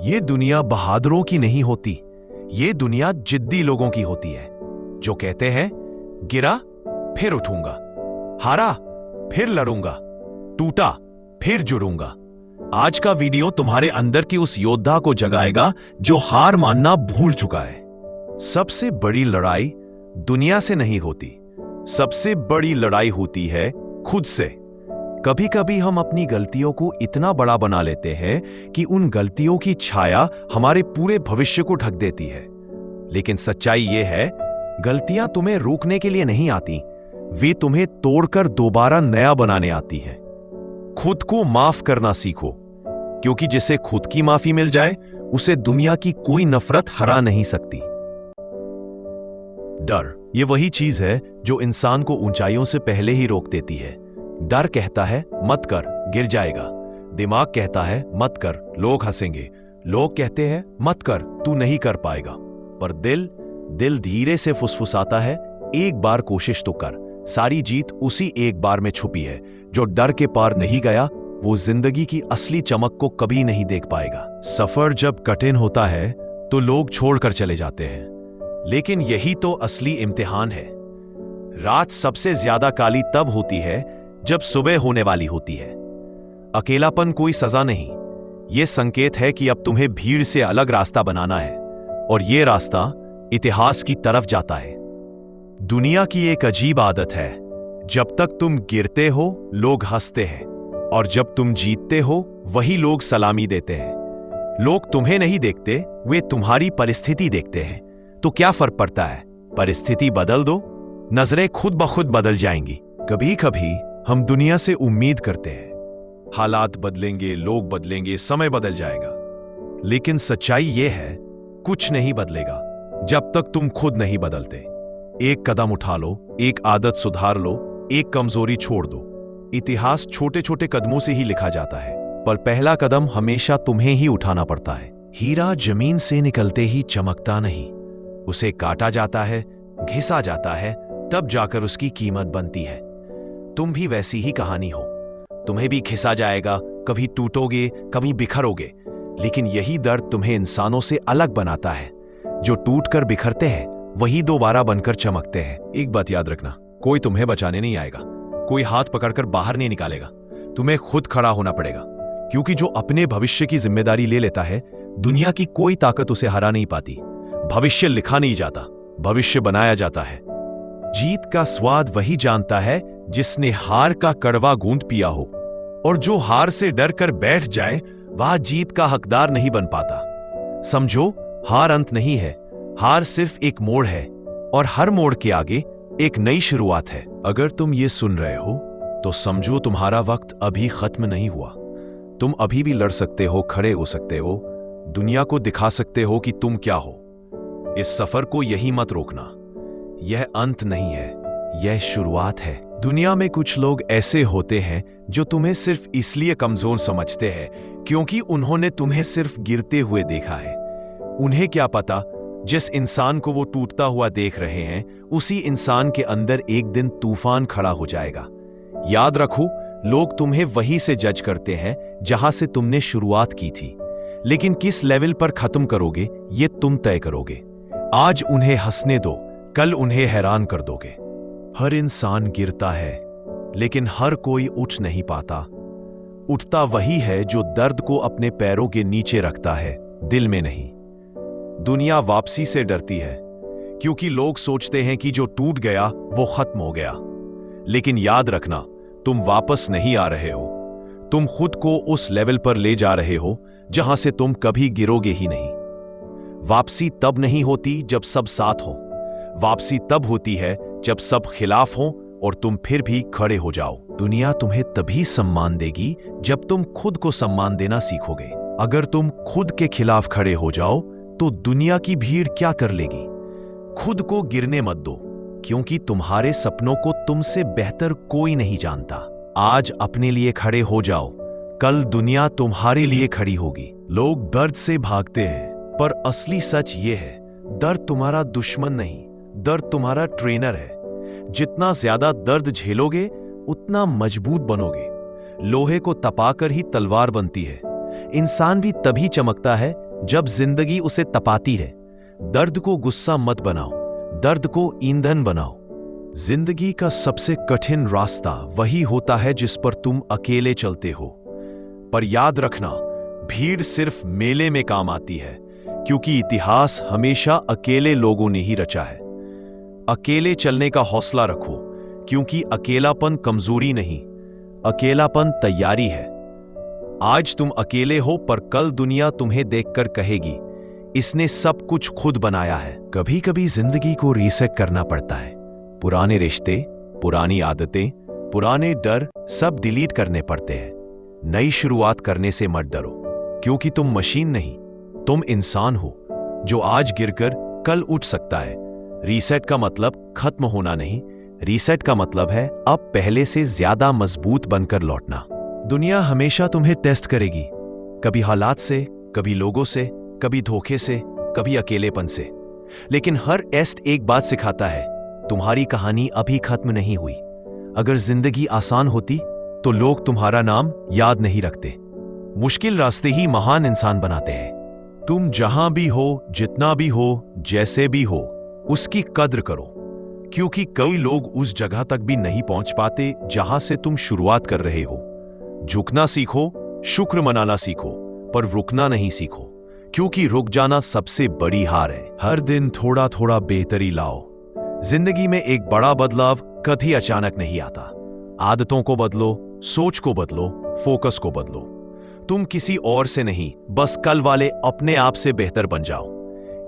ये दुनिया बहादुरों की नहीं होती, ये दुनिया जिद्दी लोगों की होती है, जो कहते हैं गिरा फिर उठूंगा, हारा फिर लड़ूंगा, टूटा फिर जुड़ूंगा। आज का वीडियो तुम्हारे अंदर की उस योद्धा को जगाएगा जो हार मानना भूल चुका है। सबसे बड़ी लड़ाई दुनिया से नहीं होती, सबसे बड़ी लड़ाई होती है खुद से। कभी कभी हम अपनी गलतियों को इतना बड़ा बना लेते हैं कि उन गलतियों की छाया हमारे पूरे भविष्य को ढक देती है। लेकिन सच्चाई यह है, गलतियां तुम्हें रोकने के लिए नहीं आती, वे तुम्हें तोड़कर दोबारा नया बनाने आती हैं। खुद को माफ करना सीखो, क्योंकि जिसे खुद की माफी मिल जाए उसे दुनिया की कोई नफरत हरा नहीं सकती। डर ये वही चीज है जो इंसान को ऊंचाइयों से पहले ही रोक देती है। डर कहता है मत कर, गिर जाएगा। दिमाग कहता है मत कर, लोग हंसेंगे। लोग कहते हैं मत कर, तू नहीं कर पाएगा। पर दिल धीरे से फुसफुसाता है, एक बार कोशिश तो कर। सारी जीत उसी एक बार में छुपी है। जो डर के पार नहीं गया वो जिंदगी की असली चमक को कभी नहीं देख पाएगा। सफर जब कठिन होता है तो लोग छोड़कर चले जाते हैं, लेकिन यही तो असली इम्तिहान है। रात सबसे ज्यादा काली तब होती है जब सुबह होने वाली होती है। अकेलापन कोई सजा नहीं, यह संकेत है कि अब तुम्हें भीड़ से अलग रास्ता बनाना है, और यह रास्ता इतिहास की तरफ जाता है। दुनिया की एक अजीब आदत है, जब तक तुम गिरते हो लोग हंसते हैं, और जब तुम जीतते हो वही लोग सलामी देते हैं। लोग तुम्हें नहीं देखते, वे तुम्हारी परिस्थिति देखते हैं। तो क्या फर्क पड़ता है, परिस्थिति बदल दो, नजरें खुद ब खुद बदल जाएंगी। कभी कभी हम दुनिया से उम्मीद करते हैं हालात बदलेंगे, लोग बदलेंगे, समय बदल जाएगा। लेकिन सच्चाई यह है, कुछ नहीं बदलेगा जब तक तुम खुद नहीं बदलते। एक कदम उठा लो, एक आदत सुधार लो, एक कमजोरी छोड़ दो। इतिहास छोटे छोटे कदमों से ही लिखा जाता है, पर पहला कदम हमेशा तुम्हें ही उठाना पड़ता है। हीरा जमीन से निकलते ही चमकता नहीं, उसे काटा जाता है, घिसा जाता है, तब जाकर उसकी कीमत बनती है। तुम भी वैसी ही कहानी हो, तुम्हें भी घिसा जाएगा, कभी टूटोगे, कभी बिखरोगे, लेकिन यही दर्द तुम्हें इंसानों से अलग बनाता है। जो टूटकर बिखरते हैं वही दोबारा बनकर चमकते हैं। एक बात याद रखना, कोई तुम्हें बचाने नहीं आएगा, कोई हाथ पकड़कर बाहर नहीं निकालेगा, तुम्हें खुद खड़ा होना पड़ेगा। क्योंकि जो अपने भविष्य की जिम्मेदारी ले लेता है, दुनिया की कोई ताकत उसे हरा नहीं पाती। भविष्य लिखा नहीं जाता, भविष्य बनाया जाता है। जीत का स्वाद वही जानता है जिसने हार का कड़वा गूंद पिया हो, और जो हार से डर कर बैठ जाए वह जीत का हकदार नहीं बन पाता। समझो, हार अंत नहीं है, हार सिर्फ एक मोड़ है, और हर मोड़ के आगे एक नई शुरुआत है। अगर तुम ये सुन रहे हो तो समझो तुम्हारा वक्त अभी खत्म नहीं हुआ। तुम अभी भी लड़ सकते हो, खड़े हो सकते हो, दुनिया को दिखा सकते हो कि तुम क्या हो। इस सफर को यही मत रोकना, यह अंत नहीं है, यह शुरुआत है। दुनिया में कुछ लोग ऐसे होते हैं जो तुम्हें सिर्फ इसलिए कमजोर समझते हैं क्योंकि उन्होंने तुम्हें सिर्फ गिरते हुए देखा है। उन्हें क्या पता, जिस इंसान को वो टूटता हुआ देख रहे हैं, उसी इंसान के अंदर एक दिन तूफान खड़ा हो जाएगा। याद रखो, लोग तुम्हें वहीं से जज करते हैं जहां से तुमने शुरुआत की थी, लेकिन किस लेवल पर खत्म करोगे ये तुम तय करोगे। आज उन्हें हंसने दो, कल उन्हें हैरान कर दोगे। हर इंसान गिरता है, लेकिन हर कोई उठ नहीं पाता। उठता वही है जो दर्द को अपने पैरों के नीचे रखता है, दिल में नहीं। दुनिया वापसी से डरती है, क्योंकि लोग सोचते हैं कि जो टूट गया वो खत्म हो गया। लेकिन याद रखना, तुम वापस नहीं आ रहे हो, तुम खुद को उस लेवल पर ले जा रहे हो जहां से तुम कभी गिरोगे ही नहीं। वापसी तब नहीं होती जब सब साथ हो, वापसी तब होती है जब सब खिलाफ हो और तुम फिर भी खड़े हो जाओ। दुनिया तुम्हें तभी सम्मान देगी जब तुम खुद को सम्मान देना सीखोगे। अगर तुम खुद के खिलाफ खड़े हो जाओ तो दुनिया की भीड़ क्या कर लेगी। खुद को गिरने मत दो, क्योंकि तुम्हारे सपनों को तुमसे बेहतर कोई नहीं जानता। आज अपने लिए खड़े हो जाओ, कल दुनिया तुम्हारे लिए खड़ी होगी। लोग दर्द से भागते हैं, पर असली सच ये है, दर्द तुम्हारा दुश्मन नहीं, दर्द तुम्हारा ट्रेनर है। जितना ज्यादा दर्द झेलोगे उतना मजबूत बनोगे। लोहे को तपाकर ही तलवार बनती है। इंसान भी तभी चमकता है जब जिंदगी उसे तपाती रहे। दर्द को गुस्सा मत बनाओ, दर्द को ईंधन बनाओ। जिंदगी का सबसे कठिन रास्ता वही होता है जिस पर तुम अकेले चलते हो। पर याद रखना, भीड़ सिर्फ मेले में काम आती है, क्योंकि इतिहास हमेशा अकेले लोगों ने ही रचा है। अकेले चलने का हौसला रखो, क्योंकि अकेलापन कमजोरी नहीं, अकेलापन तैयारी है। आज तुम अकेले हो, पर कल दुनिया तुम्हें देखकर कहेगी, इसने सब कुछ खुद बनाया है। कभी कभी जिंदगी को रीसेट करना पड़ता है। पुराने रिश्ते, पुरानी आदतें, पुराने डर सब डिलीट करने पड़ते हैं। नई शुरुआत करने से मत डरो, क्योंकि तुम मशीन नहीं, तुम इंसान हो जो आज गिरकर कल उठ सकता है। रीसेट का मतलब खत्म होना नहीं, रीसेट का मतलब है अब पहले से ज्यादा मजबूत बनकर लौटना। दुनिया हमेशा तुम्हें टेस्ट करेगी, कभी हालात से, कभी लोगों से, कभी धोखे से, कभी अकेलेपन से। लेकिन हर टेस्ट एक बात सिखाता है, तुम्हारी कहानी अभी खत्म नहीं हुई। अगर जिंदगी आसान होती तो लोग तुम्हारा नाम याद नहीं रखते। मुश्किल रास्ते ही महान इंसान बनाते हैं। तुम जहां भी हो, जितना भी हो, जैसे भी हो, उसकी कद्र करो, क्योंकि कई लोग उस जगह तक भी नहीं पहुंच पाते जहां से तुम शुरुआत कर रहे हो। झुकना सीखो, शुक्र मनाना सीखो, पर रुकना नहीं सीखो, क्योंकि रुक जाना सबसे बड़ी हार है। हर दिन थोड़ा थोड़ा बेहतरी लाओ। जिंदगी में एक बड़ा बदलाव कभी अचानक नहीं आता। आदतों को बदलो, सोच को बदलो, फोकस को बदलो। तुम किसी और से नहीं, बस कल वाले अपने आप से बेहतर बन जाओ।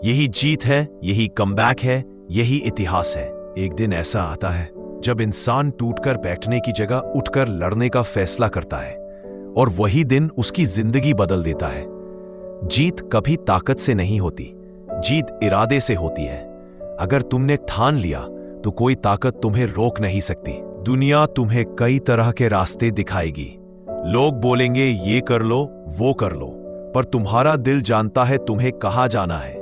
यही जीत है, यही कमबैक है, यही इतिहास है। एक दिन ऐसा आता है जब इंसान टूटकर बैठने की जगह उठकर लड़ने का फैसला करता है, और वही दिन उसकी जिंदगी बदल देता है। जीत कभी ताकत से नहीं होती, जीत इरादे से होती है। अगर तुमने ठान लिया तो कोई ताकत तुम्हें रोक नहीं सकती। दुनिया तुम्हें कई तरह के रास्ते दिखाएगी। लोग बोलेंगे ये कर लो, वो कर लो, पर तुम्हारा दिल जानता है तुम्हें कहाँ जाना है।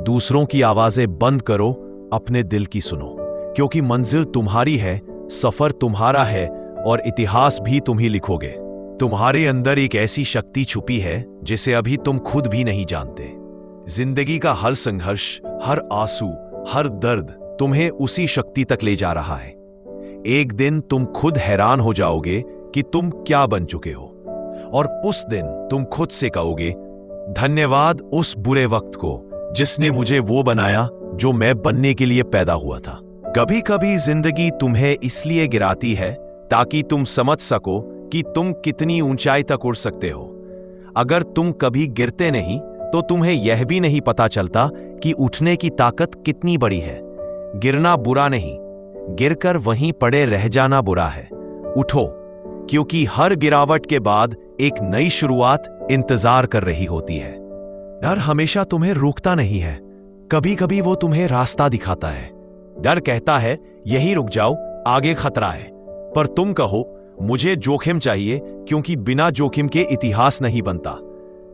दूसरों की आवाजें बंद करो, अपने दिल की सुनो, क्योंकि मंजिल तुम्हारी है, सफर तुम्हारा है, और इतिहास भी तुम ही लिखोगे। तुम्हारे अंदर एक ऐसी शक्ति छुपी है जिसे अभी तुम खुद भी नहीं जानते। जिंदगी का हर संघर्ष, हर आंसू, हर दर्द तुम्हें उसी शक्ति तक ले जा रहा है। एक दिन तुम खुद हैरान हो जाओगे कि तुम क्या बन चुके हो, और उस दिन तुम खुद से कहोगे, धन्यवाद उस बुरे वक्त को जिसने मुझे वो बनाया जो मैं बनने के लिए पैदा हुआ था। कभी कभी जिंदगी तुम्हें इसलिए गिराती है ताकि तुम समझ सको कि तुम कितनी ऊंचाई तक उड़ सकते हो। अगर तुम कभी गिरते नहीं तो तुम्हें यह भी नहीं पता चलता कि उठने की ताकत कितनी बड़ी है। गिरना बुरा नहीं, गिरकर वहीं पड़े रह जाना बुरा है। उठो, क्योंकि हर गिरावट के बाद एक नई शुरुआत इंतजार कर रही होती है। डर हमेशा तुम्हें रोकता नहीं है, कभी कभी वो तुम्हें रास्ता दिखाता है। डर कहता है यही रुक जाओ, आगे खतरा है, पर तुम कहो मुझे जोखिम चाहिए, क्योंकि बिना जोखिम के इतिहास नहीं बनता।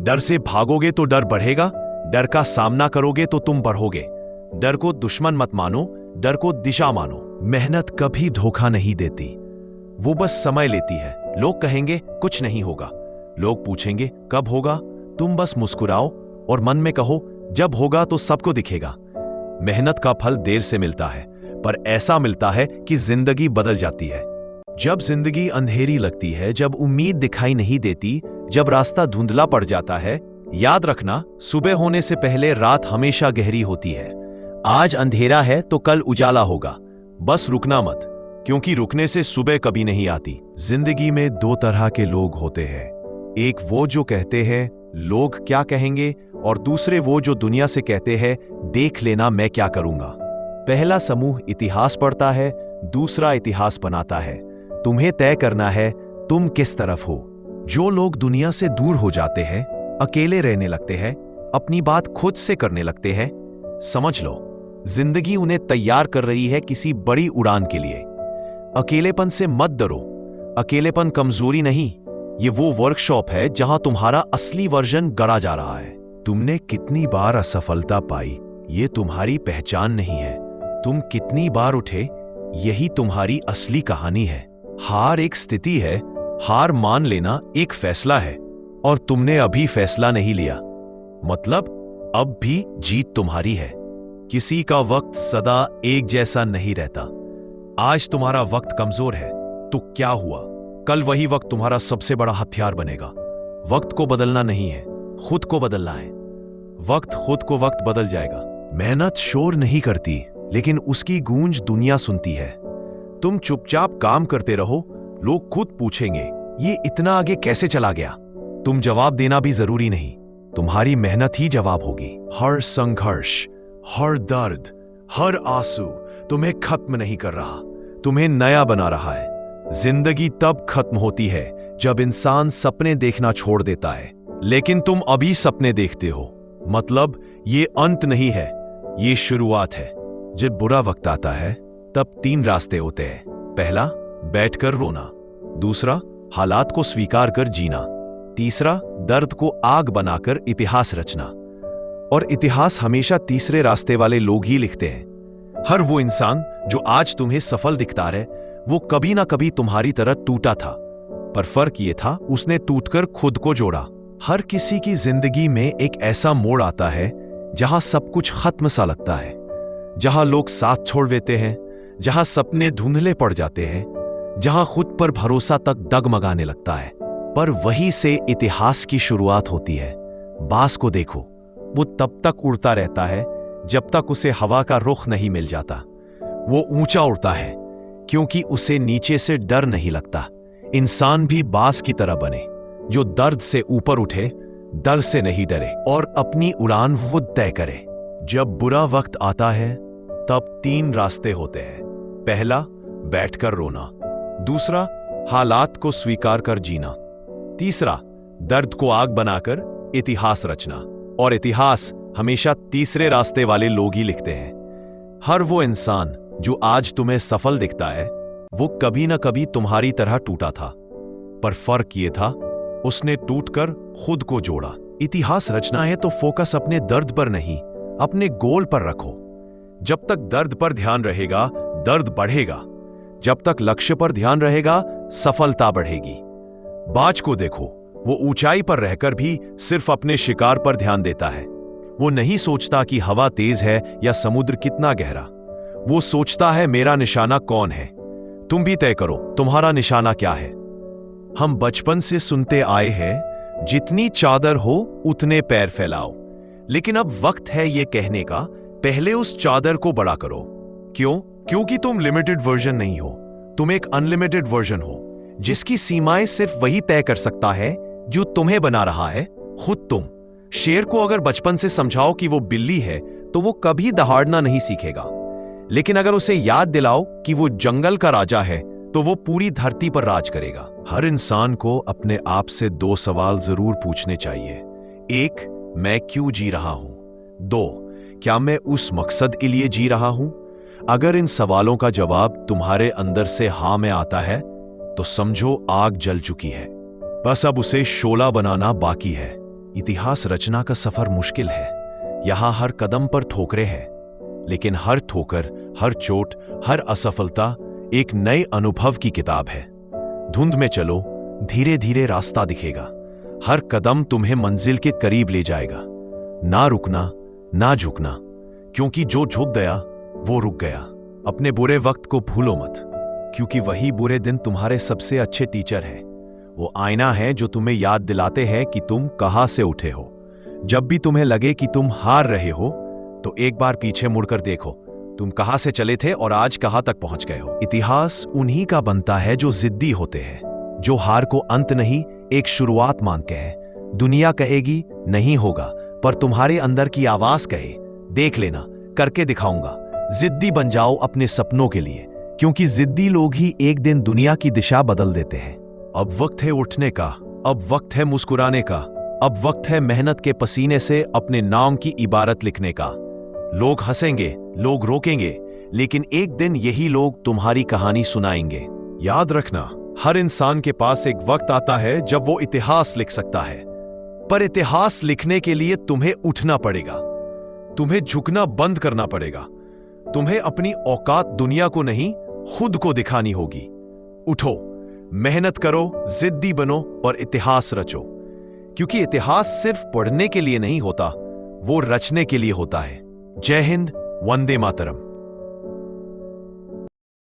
डर से भागोगे तो डर बढ़ेगा, डर का सामना करोगे तो तुम बढ़ोगे। डर को दुश्मन मत मानो, डर को दिशा मानो। मेहनत कभी धोखा नहीं देती, वो बस समय लेती है। लोग कहेंगे कुछ नहीं होगा, लोग पूछेंगे कब होगा, तुम बस मुस्कुराओ और मन में कहो जब होगा तो सबको दिखेगा। मेहनत का फल देर से मिलता है, पर ऐसा मिलता है कि जिंदगी बदल जाती है। जब जिंदगी अंधेरी लगती है, जब उम्मीद दिखाई नहीं देती, जब रास्ता धुंधला पड़ जाता है, याद रखना सुबह होने से पहले रात हमेशा गहरी होती है। आज अंधेरा है तो कल उजाला होगा, बस रुकना मत, क्योंकि रुकने से सुबह कभी नहीं आती। जिंदगी में दो तरह के लोग होते हैं, एक वो जो कहते हैं लोग क्या कहेंगे, और दूसरे वो जो दुनिया से कहते हैं देख लेना मैं क्या करूंगा। पहला समूह इतिहास पढ़ता है, दूसरा इतिहास बनाता है। तुम्हें तय करना है तुम किस तरफ हो। जो लोग दुनिया से दूर हो जाते हैं, अकेले रहने लगते हैं, अपनी बात खुद से करने लगते हैं, समझ लो जिंदगी उन्हें तैयार कर रही है किसी बड़ी उड़ान के लिए। अकेलेपन से मत डरो, अकेलेपन कमजोरी नहीं, ये वो वर्कशॉप है जहां तुम्हारा असली वर्जन गढ़ा जा रहा है। तुमने कितनी बार असफलता पाई, ये तुम्हारी पहचान नहीं है। तुम कितनी बार उठे, यही तुम्हारी असली कहानी है। हार एक स्थिति है, हार मान लेना एक फैसला है, और तुमने अभी फैसला नहीं लिया। मतलब अब भी जीत तुम्हारी है। किसी का वक्त सदा एक जैसा नहीं रहता। आज तुम्हारा वक्त कमजोर है तो क्या हुआ, कल वही वक्त तुम्हारा सबसे बड़ा हथियार बनेगा। वक्त को बदलना नहीं है, खुद को बदलना है। वक्त खुद को वक्त बदल जाएगा। मेहनत शोर नहीं करती, लेकिन उसकी गूंज दुनिया सुनती है। तुम चुपचाप काम करते रहो, लोग खुद पूछेंगे ये इतना आगे कैसे चला गया। तुम जवाब देना भी जरूरी नहीं, तुम्हारी मेहनत ही जवाब होगी। हर संघर्ष, हर दर्द, हर आंसू तुम्हें खत्म नहीं कर रहा, तुम्हें नया बना रहा है। जिंदगी तब खत्म होती है जब इंसान सपने देखना छोड़ देता है, लेकिन तुम अभी सपने देखते हो, मतलब ये अंत नहीं है, ये शुरुआत है। जब बुरा वक्त आता है तब 3 रास्ते होते हैं। पहला, बैठकर रोना। दूसरा, हालात को स्वीकार कर जीना। तीसरा, दर्द को आग बनाकर इतिहास रचना। और इतिहास हमेशा तीसरे रास्ते वाले लोग ही लिखते हैं। हर वो इंसान जो आज तुम्हें सफल दिखता है, वो कभी ना कभी तुम्हारी तरह टूटा था, पर फर्क ये था उसने टूटकर खुद को जोड़ा। हर किसी की जिंदगी में एक ऐसा मोड़ आता है जहां सब कुछ खत्म सा लगता है, जहां लोग साथ छोड़ देते हैं, जहां सपने धुंधले पड़ जाते हैं, जहां खुद पर भरोसा तक डगमगाने लगता है। पर वहीं से इतिहास की शुरुआत होती है। बाज को देखो, वो तब तक उड़ता रहता है जब तक उसे हवा का रुख नहीं मिल जाता। वो ऊंचा उड़ता है क्योंकि उसे नीचे से डर नहीं लगता। इंसान भी बाज की तरह बने, जो दर्द से ऊपर उठे, डर से नहीं डरे और अपनी उड़ान खुद तय करे। जब बुरा वक्त आता है तब 3 रास्ते होते हैं। पहला, बैठकर रोना। दूसरा, हालात को स्वीकार कर जीना। तीसरा, दर्द को आग बनाकर इतिहास रचना। और इतिहास हमेशा तीसरे रास्ते वाले लोग ही लिखते हैं। हर वो इंसान जो आज तुम्हें सफल दिखता है, वो कभी ना कभी तुम्हारी तरह टूटा था, पर फर्क ये था उसने टूटकर खुद को जोड़ा। इतिहास रचना है तो फोकस अपने दर्द पर नहीं, अपने गोल पर रखो। जब तक दर्द पर ध्यान रहेगा, दर्द बढ़ेगा। जब तक लक्ष्य पर ध्यान रहेगा, सफलता बढ़ेगी। बाज को देखो, वो ऊंचाई पर रहकर भी सिर्फ अपने शिकार पर ध्यान देता है। वो नहीं सोचता कि हवा तेज है या समुद्र कितना गहरा। वो सोचता है मेरा निशाना कौन है। तुम भी तय करो, तुम्हारा निशाना क्या है। हम बचपन से सुनते आए हैं, जितनी चादर हो उतने पैर फैलाओ। लेकिन अब वक्त है ये कहने का, पहले उस चादर को बड़ा करो। क्यों? क्योंकि तुम लिमिटेड वर्जन नहीं हो, तुम एक अनलिमिटेड वर्जन हो, जिसकी सीमाएं सिर्फ वही तय कर सकता है जो तुम्हें बना रहा है, खुद तुम। शेर को अगर बचपन से समझाओ कि वो बिल्ली है तो वो कभी दहाड़ना नहीं सीखेगा, लेकिन अगर उसे याद दिलाओ कि वो जंगल का राजा है तो वो पूरी धरती पर राज करेगा। हर इंसान को अपने आप से 2 सवाल जरूर पूछने चाहिए। 1, मैं क्यों जी रहा हूं? 2, क्या मैं उस मकसद के लिए जी रहा हूं? अगर इन सवालों का जवाब तुम्हारे अंदर से हाँ में आता है तो समझो आग जल चुकी है, बस अब उसे शोला बनाना बाकी है। इतिहास रचना का सफर मुश्किल है। यहां हर कदम पर ठोकरें हैं, लेकिन हर ठोकर, हर चोट, हर असफलता एक नए अनुभव की किताब है। धुंध में चलो, धीरे धीरे रास्ता दिखेगा। हर कदम तुम्हें मंजिल के करीब ले जाएगा। ना रुकना, ना झुकना, क्योंकि जो झुक गया वो रुक गया। अपने बुरे वक्त को भूलो मत, क्योंकि वही बुरे दिन तुम्हारे सबसे अच्छे टीचर हैं। वो आईना है जो तुम्हें याद दिलाते हैं कि तुम कहां से उठे हो। जब भी तुम्हें लगे कि तुम हार रहे हो तो एक बार पीछे मुड़कर देखो, तुम कहां से चले थे और आज कहां तक पहुंच गए हो। इतिहास उन्हीं का बनता है जो जिद्दी होते हैं, जो हार को अंत नहीं एक शुरुआत मानते हैं। दुनिया कहेगी नहीं होगा, पर तुम्हारे अंदर की आवाज कहे देख लेना, करके दिखाऊंगा। जिद्दी बन जाओ अपने सपनों के लिए, क्योंकि जिद्दी लोग ही एक दिन दुनिया की दिशा बदल देते हैं। अब वक्त है उठने का, अब वक्त है मुस्कुराने का, अब वक्त है मेहनत के पसीने से अपने नाम की इबारत लिखने का। लोग हंसेंगे, लोग रोकेंगे, लेकिन एक दिन यही लोग तुम्हारी कहानी सुनाएंगे। याद रखना, हर इंसान के पास एक वक्त आता है जब वो इतिहास लिख सकता है, पर इतिहास लिखने के लिए तुम्हें उठना पड़ेगा। तुम्हें झुकना बंद करना पड़ेगा। तुम्हें अपनी औकात दुनिया को नहीं, खुद को दिखानी होगी। उठो, मेहनत करो, जिद्दी बनो और इतिहास रचो। क्योंकि इतिहास सिर्फ पढ़ने के लिए नहीं होता, वो रचने के लिए होता है। जय हिंद, वंदे मातरम।